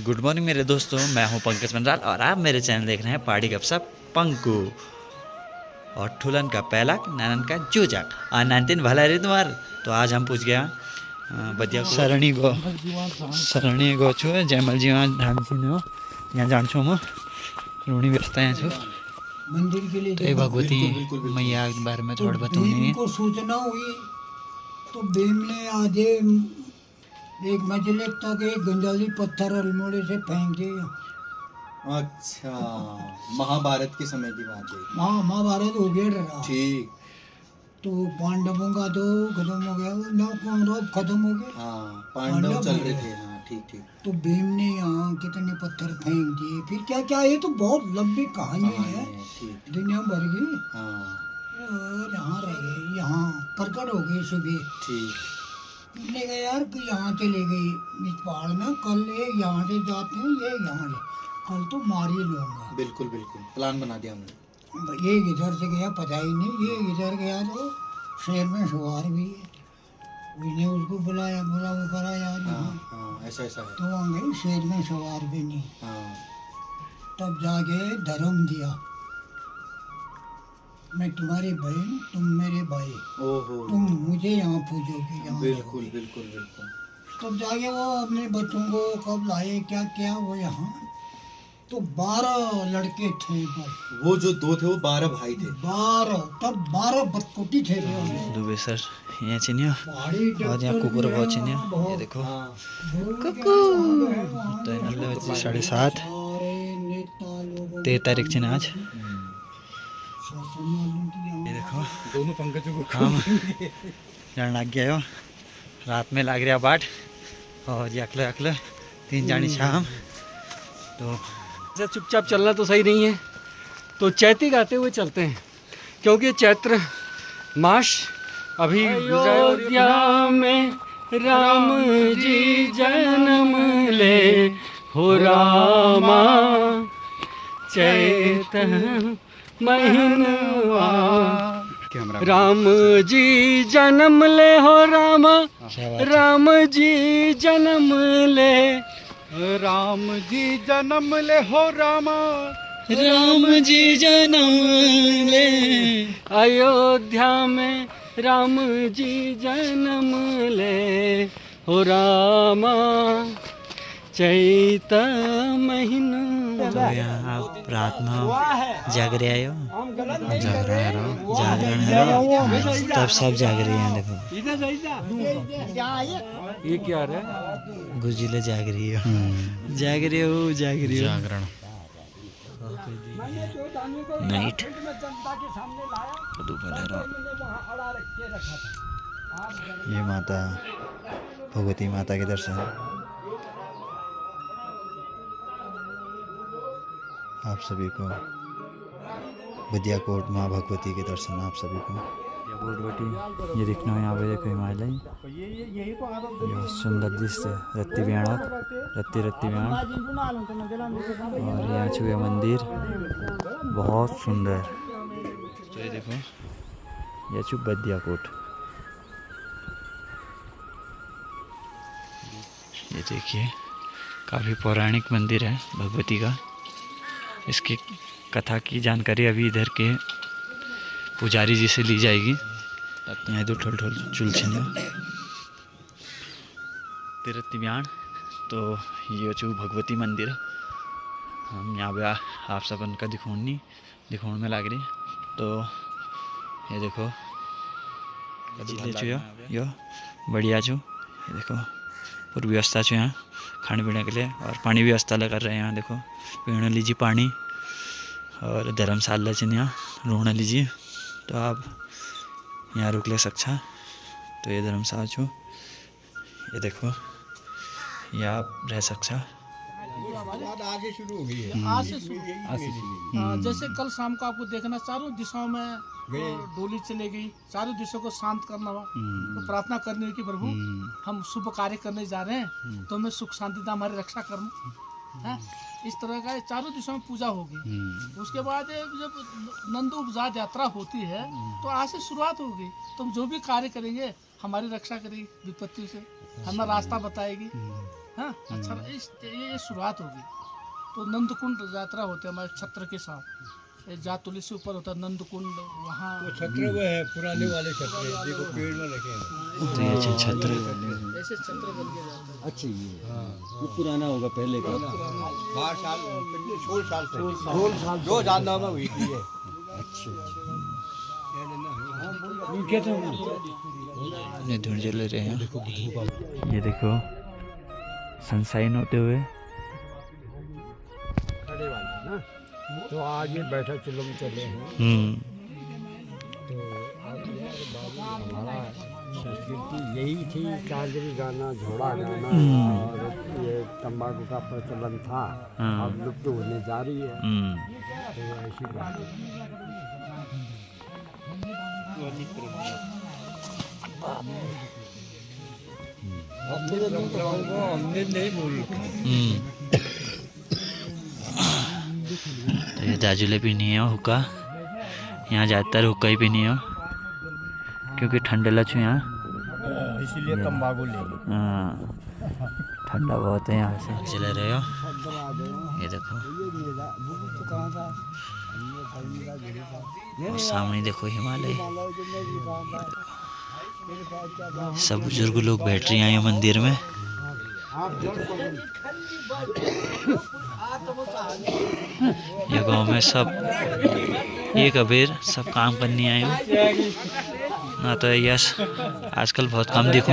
Good morning मेरे दोस्तों, मैं हूं पंकज मंडराल और आप मेरे चैनल देख रहे हैं पहाड़ी गपशप पंकु। और ठुलन का पहला नैनन का जूझट और 19 भला रे तुम्हार। तो आज हम पूछ गया बदिया सरणी गो छु जयमल जी वहाँ ढाल सी हो यहाँ जान छु म रोणी व्यवस्था यहाँ छु मंदिर के लिए तो भगवती मैया के बारे में थोड़ा बताऊंगी। को सूचना हुई तो भीम ने आधे एक मजले तक एक गंजाली पत्थर अल्मोड़े से फेंक दिया। अच्छा, महाभारत के समय की बात है। महाभारत हो गया रहा। ठीक। तो पांडवों का तो खत्म हो गया, ना कौरव खत्म हो गया। हाँ, पांडव चल रहे थे। हाँ, ठीक ठीक। तो भीम ने यहाँ कितने पत्थर फेंक दिए, फिर क्या क्या, ये तो बहुत लंबी कहानी है दुनिया भर की। हाँ, यहाँ रह गए, यहाँ प्रकट हो गई सुबह। ठीक। ले गए यार कि यहाँ चले गई इस पहाड़ में, कल ये यहाँ से जाते हैं, ये यहाँ से कल तो मार ही लूंगा। बिल्कुल बिल्कुल, प्लान बना दिया हमने। ये इधर से गया पता ही नहीं, ये इधर गया तो शहर में सवार भी है, उसने उसको बुलाया, बुला वो करा यार यहाँ। हाँ, ऐसा ऐसा है। तो वहाँ गई, शहर में सवार भी नहीं। हाँ, तब जाके धर्म दिया, मैं तुम्हारी बहन, तुम मेरे भाई, ओहो, तुम मुझे यहाँ पूजोगे यहाँ। बिल्कुल बिल्कुल बिल्कुल। तब जाके वो अपने बच्चों को कब लाए, क्या क्या वो यहाँ तो 12 लड़के थे बस। वो जो दो थे वो 12 भाई थे। 12, तब 12 बतकुटी थे। दुबे सर यहाँ चिन्ह और यहाँ कुकुर बहुत चिन्ह। ये देखो कुकू तो 7:30 13 तारीख चिन्ह आज। ये देखो दोनों पंकजों को काम जान लग गया हो, रात में लग रहा बाट और ये अकले अकले 3 जानी शाम। तो चुपचाप चलना तो सही नहीं है, तो चैती गाते हुए चलते हैं, क्योंकि चैत्र मास अभी अयोध्या में राम जी जन्म ले हो रामा, चैत महीनवा राम जी जन्म ले हो रामा, राम जी जन्म ले, राम जी जन्म ले हो रामा, राम जी जन्म ले अयोध्या में राम जी जन्म ले हो रामा, चैत महीना। तो यहाँ आप रात में जाग रहे हो, जागरण है तब सब जाग रहे हैं। देखो ये क्या है, गुजिले जाग रही हो, जाग रहे हो, जाग रही हो, जागरण नाइट ये माता भगवती माता के दर्शन आप सभी को, बदिया कोट माँ भगवती के दर्शन आप सभी को। ये देखना है यहाँ पे, देखो हिमालय, ये सुंदर दृश्य रत्ती बियाणक, रत्ती रत्ती बियाण, और यहाँ छुए मंदिर बहुत सुंदर। तो ये देखो ये छु बदिया कोट, ये देखिए काफ़ी पौराणिक मंदिर है भगवती का। इसकी कथा की जानकारी अभी इधर के पुजारी जी से ली जाएगी। यहाँ दो ठोल ठोल चुल छिन्या तिरत्ती ब्याण। तो ये चू भगवती मंदिर हम यहाँ पे आप सबन का दिखोण में लाग रही। तो ये देखो यो बढ़िया छो, ये देखो पूरी व्यवस्था छो यहाँ खाने पीने के लिए, और पानी भी व्यवस्था कर रहे हैं यहाँ। देखो पीने लीजिए पानी, और धर्मशाला चिन्ह यहाँ रोना लीजिए, तो आप यहाँ रुक ले सकता। तो ये धर्मशाला छो, ये देखो ये आप रह सकता। आगे शुरू हो गई है, आज से शुरू। जैसे कल शाम को आपको देखना, चारों दिशाओं में डोली चले गई, चारों दिशाओं को शांत करना हुआ, तो प्रार्थना करनी हुई कि प्रभु हम शुभ कार्य करने जा रहे हैं, तो हमें सुख शांति हमारी रक्षा करना है। इस तरह का चारों दिशाओं में पूजा होगी। उसके बाद जब नंद उपजात यात्रा होती है तो आज से शुरुआत होगी, तो हम जो भी कार्य करेंगे हमारी रक्षा करेगी विपत्ति से, हमें रास्ता बताएगी। हाँ, अच्छा ये शुरुआत होगी। तो नंदकुंड यात्रा होते हैं हमारे छत्र के साथ, जातुली से ऊपर होता है नंदकुंड, वहाँ छत्र वो है पुराने वाले छत्र देखो पेड़ में रखे हैं। तो ये छत्र ऐसे छत्र बन के जाते हैं। अच्छा ये पुराना होगा पहले का। 12 साल 16 साल से 2 जानना में हुई थी ये। अच्छा अपने धुंध जल रहे हैं। ये देखो सनसाइन होते हुए। खड़े वाले ना, तो आज ये बैठक चलो में चले हैं। तो हमारा संस्कृति यही थी, कांजरी गाना, झोड़ा गाना और ये तंबाकू का प्रचलन था, अब लुप्त होने जा रही है। तो ऐसी बात है। हमने नहीं बोली। तो ये दाजुले भी नहीं हो हुक्का, यहाँ ज़्यादातर हुक्का ही भी नहीं हो क्योंकि ठंडा छू यहाँ, इसीलिए तंबाकू ले। हाँ ठंडा बहुत है यहाँ से। चले रहे हो, ये देखो और सामने देखो हिमालय। सब बुजुर्ग लोग बैठ रहे हैं मंदिर में। ये गांव में सब एक अबेर सब काम करने आए हो ना, तो यस आजकल बहुत कम देखो।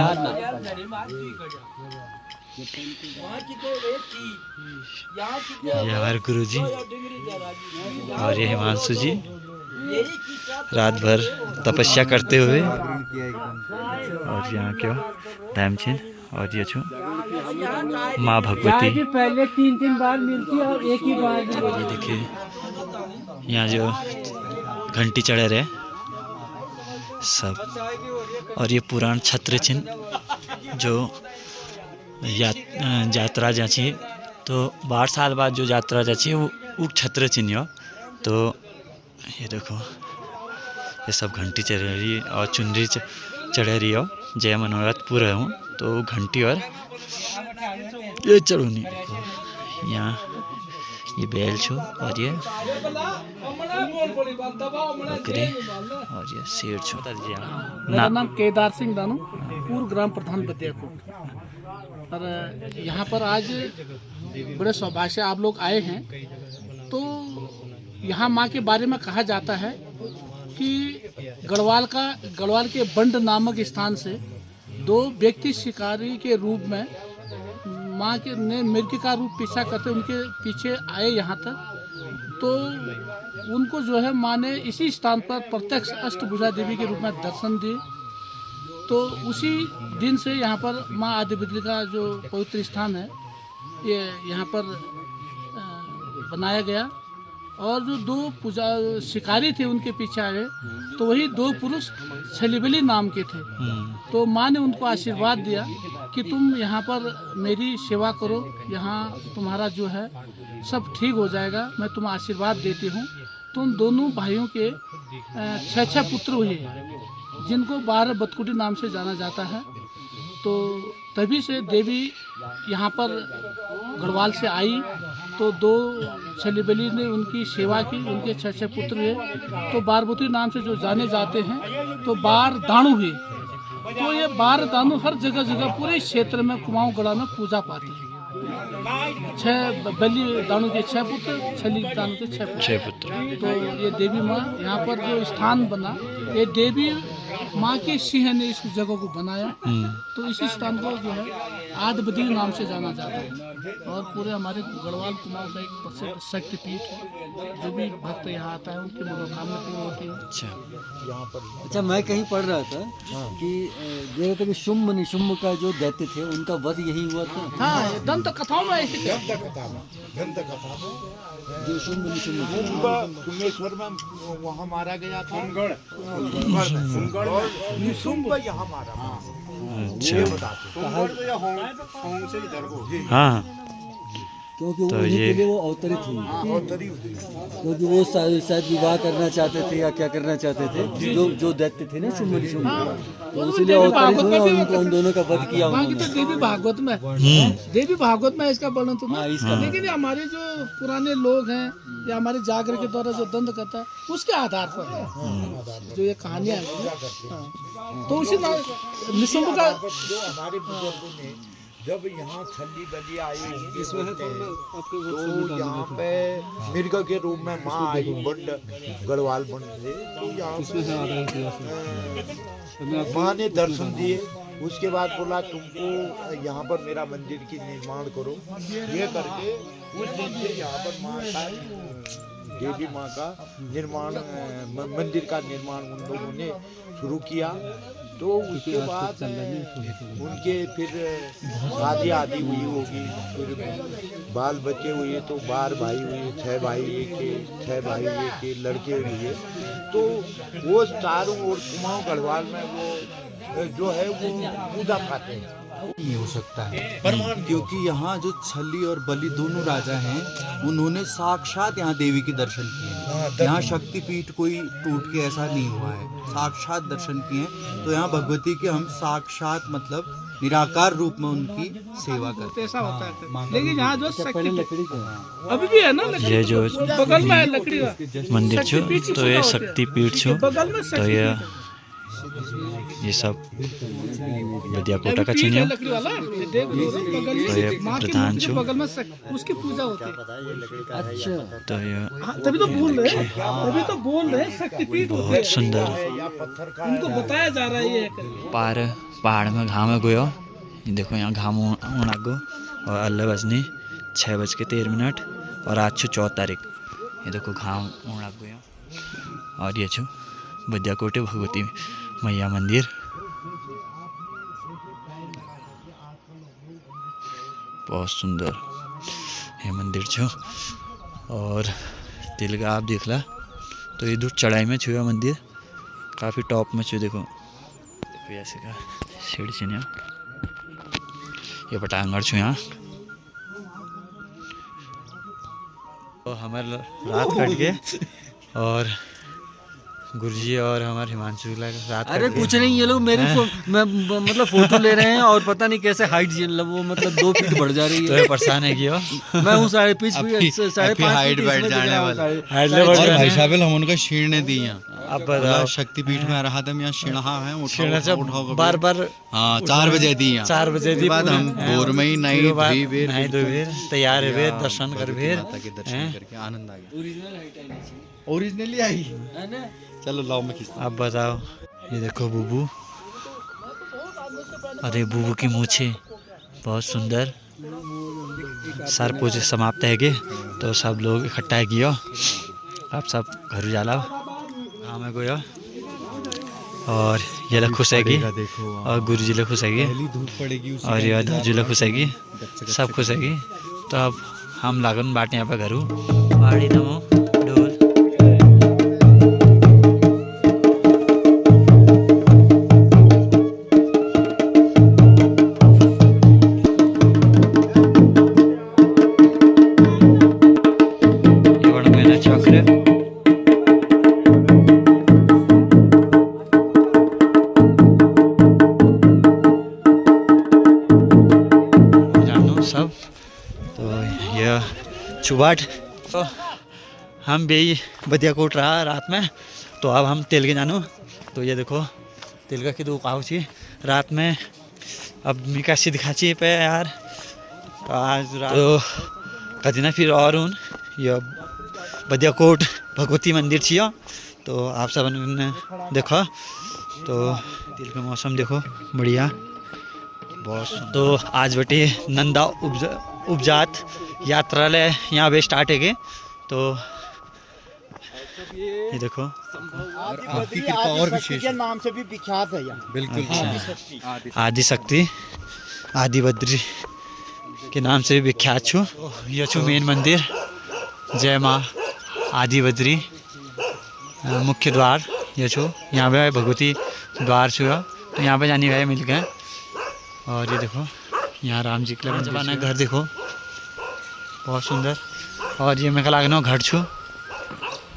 ये हमारे गुरु जी और ये हिमांशु जी रात भर तपस्या करते हुए। और यहाँ क्यों धैमचिन और ये छू माँ भगवती पहले 3 बार मिलती है और एक ही बार। ये देखिए यहाँ जो घंटी चढ़े रहे सब, और ये पुरान छत्र चिन्ह जो यात्रा जाची, तो 12 साल बाद जो यात्रा जाची वो छत्र चिन्ह हो। तो ये देखो ये सब घंटी चढ़ रही और चुनरी चढ़ रही हो, जय मनोरथ पूरा हूँ तो घंटी और ये चढ़ूनी। यहाँ ये बैल छो और ये बकरी और ये शेर छो। मेरा नाम केदार सिंह दानू, पूर्व ग्राम प्रधान बदियाकोट। और यहाँ पर आज बड़े सौभाग्य से आप लोग आए हैं। तो यहाँ माँ के बारे में कहा जाता है कि गढ़वाल के बंड नामक स्थान से 2 व्यक्ति शिकारी के रूप में माँ के ने मिर्ग का रूप पीछा करते उनके पीछे आए यहाँ तक। तो उनको जो है माँ ने इसी स्थान पर प्रत्यक्ष अष्टभुजा देवी के रूप में दर्शन दिए। तो उसी दिन से यहाँ पर माँ आदिबद्री का जो पवित्र स्थान है ये यहाँ पर बनाया गया। और जो 2 पूजा शिकारी थे उनके पीछे आए, तो वही 2 पुरुष छलिबली नाम के थे। तो माँ ने उनको आशीर्वाद दिया कि तुम यहाँ पर मेरी सेवा करो, यहाँ तुम्हारा जो है सब ठीक हो जाएगा, मैं तुम्हें आशीर्वाद देती हूँ। तो उन दोनों भाइयों के 6 पुत्र हुए जिनको 12 बतकुटी नाम से जाना जाता है। तो तभी से देवी यहाँ पर गढ़वाल से आई, तो 2 छलिबली ने उनकी सेवा की, उनके 6 पुत्र हुए। तो बारबुती नाम से जो जाने जाते हैं, तो 12 दानू हुए। तो ये 12 दानू हर जगह जगह पूरे क्षेत्र में कुमाऊं गढ़ा में पूजा पाते हैं। 6 बलि दानू के 6 पुत्र, छली दानू के 6 पुत्र। तो ये देवी माँ यहाँ पर जो स्थान बना, ये देवी माँ के सिंह ने इस जगह को बनाया। तो इसी स्थान को जो है आदिबद्री नाम से जाना जाता है। और पूरे हमारे गढ़वाल कुमाऊं का एक प्रसिद्ध शक्तिपीठ है। जो भी भक्त यहाँ आता है उनकी मनोकामना पूर्ण होती है। अच्छा मैं कहीं पढ़ रहा था कि जैसे कि शुंभ निशुंभ का जो दैत्य थे उनका वध यही हुआ था। हाँ, ये दंत कथाओं में ऐसे जो शुंभ निशुंभ सुमेश्वर में वहाँ मारा गया था। निशुंभ यहाँ मारा। अच्छा होंग से इधर को। हाँ क्योंकि तो उन्हीं ये- के लिए वो अवतरित हुई, क्योंकि वो शायद विवाह करना चाहते थे या क्या करना चाहते थे, जो दैत्य थे ना शुम्भ निशुम्भ, तो इसलिए अवतरित हुए और उनको उन दोनों का वध किया बाकी तो उन्होंने। देवी भागवत में, देवी भागवत में इसका वर्णन तो हाँ, नहीं। इसका- लेकिन ये हमारे जो पुराने लोग हैं या हमारे जागर के द्वारा जो दंड करता है उसके आधार पर है जो ये कहानियां हैं। हाँ। तो उसी निशुम्भ का हमारे बुजुर्गों ने जब यहाँ छली बली आई तो यहाँ पे मिर्ग के रूप में माँ आई बंड गढ़वाल बंड से, तो यहाँ माँ ने दर्शन दिए। उसके बाद बोला तुमको यहाँ पर मेरा मंदिर की निर्माण करो, ये करके उस दिन से यहाँ पर माँ का देवी माँ का निर्माण मंदिर का निर्माण उन लोगों ने शुरू किया। तो उसके बाद उनके फिर शादी आदि हुई होगी, फिर बाल बच्चे हुए तो 12 भाई हुए, 6 भाई के 6 भाई के लड़के हुए। तो वो चारों ओर कुमाऊं गढ़वाल में वो जो है वो पूजा खाते हैं। नहीं हो सकता है क्योंकि यहाँ जो छली और बलि दोनों राजा हैं उन्होंने साक्षात यहाँ देवी के दर्शन किए हैं। यहाँ शक्तिपीठ कोई टूट के ऐसा नहीं हुआ है, साक्षात दर्शन किए हैं। तो यहाँ भगवती के हम साक्षात मतलब निराकार रूप में उनकी सेवा करते हैं। ऐसा होता है। लेकिन यहाँ जो शक्ति लकड़ी का अभी भी है ना लकड़ी, ये जो बगल में है लकड़ी का मंदिर छो शक्तिपीठ की तो ये पूजा होती है। शक्तिपीठ छो, बगल में तो ये सब बदिया कोटा का चिन्ह लकड़ी वाला ये देख लो, बगल तो ये में माँ के प्रधान मंदिर छो। के बगल में उसकी पूजा होती है। अच्छा, तो ये हाँ, तभी तो बोल रहे हैं, तभी तो बोल रहे हैं शक्तिपीठ होती है। बहुत सुंदर उनको बताया जा रहा है ये पार पहाड़ में घाम गयो। ये देखो यहाँ घाम उड़ा गो और अल्लाह बजनी 6:13 और आज छो 4 तारीख। ये देखो घाम उड़ा गयो और ये छो बदिया कोटे भगवती मैया मंदिर। बहुत सुंदर ये मंदिर छो और तिलका आप देख ला तो ये दूर चढ़ाई में छुआ मंदिर काफ़ी टॉप में छू। देखो ऐसे का सीढ़ी छीन ये पटांगड़ छू यहाँ। तो हमारे रात कट गए और गुरुजी और हमारे हिमांशु का रात अरे कट गए। कुछ नहीं, ये लोग मेरी मतलब फोटो ले रहे हैं और पता नहीं कैसे हाइट वो मतलब 2 फीट बढ़ जा रही तो है। ये परेशान है क्यों? मैं हूँ 5.5 फीट, 5.5 हाइट फीट बढ़ इसमें जाने दिख रहा हूँ, वाला। हाइट ले बढ़ और जाने। भाई साहब हम उनका शीर्ण दी हैं। अब बताओ शक्तिपीठ में रहा था यहाँ शीणहा है शीर्ण से उठाओ बार बार हाँ 4 बजे दी हैं। 4 बजे उसके बाद हम भोर में ही नहीं धोई बेर नहीं धोई बेर तैयार है बेर दर्शन कर बेर माता के दर्शन करके आनंद आ गया। ओरिजिनली आई चलो लाओ मैं खींचता अब बताओ ये देखो बुबू, अरे बुबू की मूछे बहुत सुंदर। सर पूजे समाप्त है गे तो सब लोग इकट्ठा है गियो। अब सब घर जाला हमें गयो और ये लोग खुश हैगी और गुरु जी लोग खुश हैगी धूप पड़ेगी और ये दाजू लोग खुश हैगी, सब खुश हैगी। तो अब हम लागन बाटे यहाँ पे घरू पहाड़ी नमो डोल। चक्र जानो सब तो यह चुबाट। तो हम भी बदिया कोट रहा रात में तो अब हम तेल के जानो। तो ये देखो तेल का की दो काऊ छी रात में अब मिकासी दिखाची पे यार। तो आज रात तो कदी ना फिर और उन यह बदिया कोट भगवती मंदिर छियो। तो आप सब ने देखो तो तिल का मौसम देखो बढ़िया बहुत। तो आज बटे नंदा उपजात यात्रालय यहाँ पे स्टार्ट है गए। तो ये देखो आपकी कृपा और विशेष के नाम से भी विख्यात है यहाँ। बिल्कुल आदि शक्ति आदि बद्री के नाम से भी विख्यात छू। ये छू मेन मंदिर जय माँ आदि बद्री मुख्य द्वार। ये छो यहाँ पे भगवती द्वार छू। तो यहाँ पे जाने गए मिल गए। और ये देखो यहाँ राम जी का जमाना घर देखो बहुत सुंदर। और ये मैं लागनो घट छू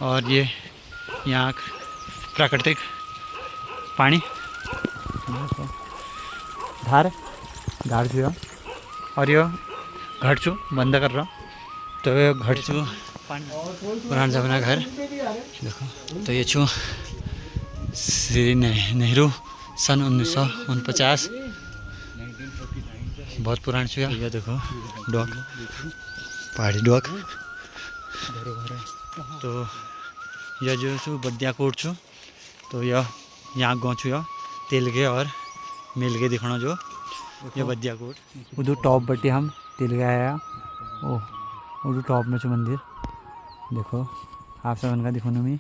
और ये यहाँ प्राकृतिक पानी धार घाट छू और यो घट छू बंद कर रहा तो ये घट छू पुराना जमाना घर देखो। तो ये छू श्री नेहरू सन 1949 बहुत पुराना छू। ये देखो डॉग पहाड़ी डॉग। तो यह जो छू बदिया कोट छू तो यह यहाँ गाँव छू तेलगे और मिलगे दिखना जो ये बदिया कोट उधर टॉप बट्टी हम तेलगे आया ओ उधर टॉप में छू मंदिर देखो आप सब उनका दिखो मी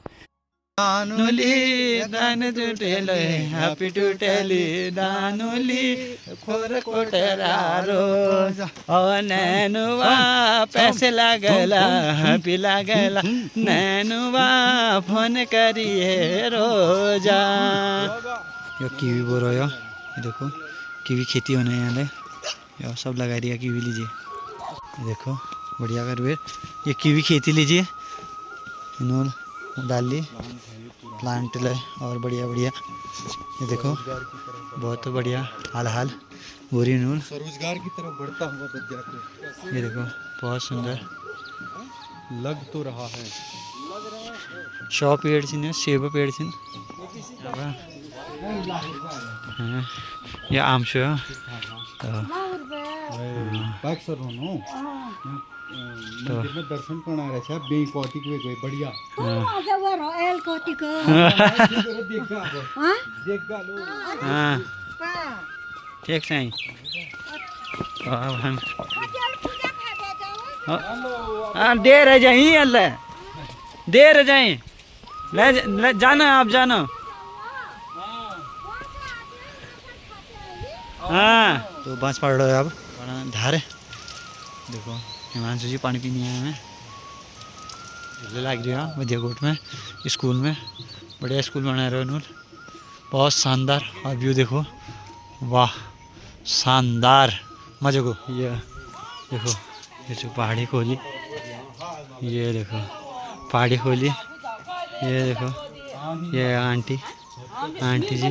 दानुली दान जुटेले हैप्पी टू टेली दानुली खोर कोटरारो ओ नैनुवा पैसे लागला हैप्पी लागला नैनुवा फोन करिए रोजा। यो कीवी बोरो यो देखो कीवी खेती होने यहाँ यो सब लगा दिया कीवी लीजिए देखो बढ़िया कर फिर ये कीवी खेती लीजिए इन्होंने डाल ली प्लांट ले और बढ़िया बढ़िया ये देखो बहुत बढ़िया हाल हाल बोरी नूल स्वरोजगार की तरफ बढ़ता हुआ बदिया कोट ये देखो बहुत सुंदर लग तो रहा है। 100 पेड़ छिन सेब पेड़ छिन ये आम छो मंदिर में दर्शन करना रहे छे बे कोटिक वे कोई बढ़िया हाँ ठीक से हम हाँ दे रह जाए अल्लाह दे रह जाए ले जाना आप जाना हाँ। तो बांस पड़ रहा है अब धार देखो हिमांशु जी पानी पीने आए हैं लग रही है बदिया कोट में स्कूल में बढ़िया स्कूल बना रहे हो बहुत शानदार। और व्यू देखो वाह शानदार मजे को। ये देखो ये जो पहाड़ी खोली ये देखो पहाड़ी खोली ये देखो ये आंटी जी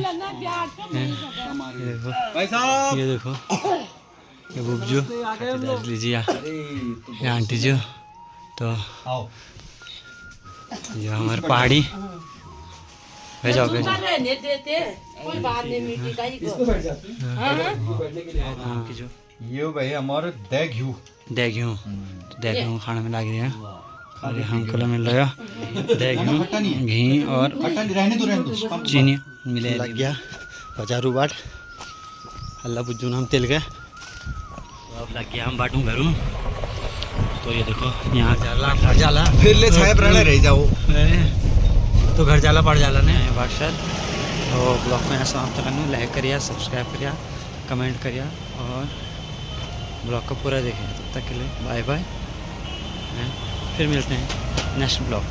ये देखो ये बुबजू लीजिए ये आंटी जी। तो ये हमारे पहाड़ी भेजाओ ये भाई हमारे देघ्यू खाने में लग रही है और हमको मिल रहा है घी और चीनी मिले लग गया 50 बाट अल्लाह बुज्जू नाम तेल गए अब लग गया हम बाटू घरू। तो ये देखो यहाँ घर जाला फिर ले छाया प्राणे रह जाओ तो घर जाला पड़ जाला ने बादशाह। तो ब्लॉग में समाप्त करना लाइक करिए सब्सक्राइब करिए कमेंट करिए और ब्लॉग को पूरा देखें। तब तक के लिए बाय बाय फिर मिलते हैं नेक्स्ट ब्लॉग।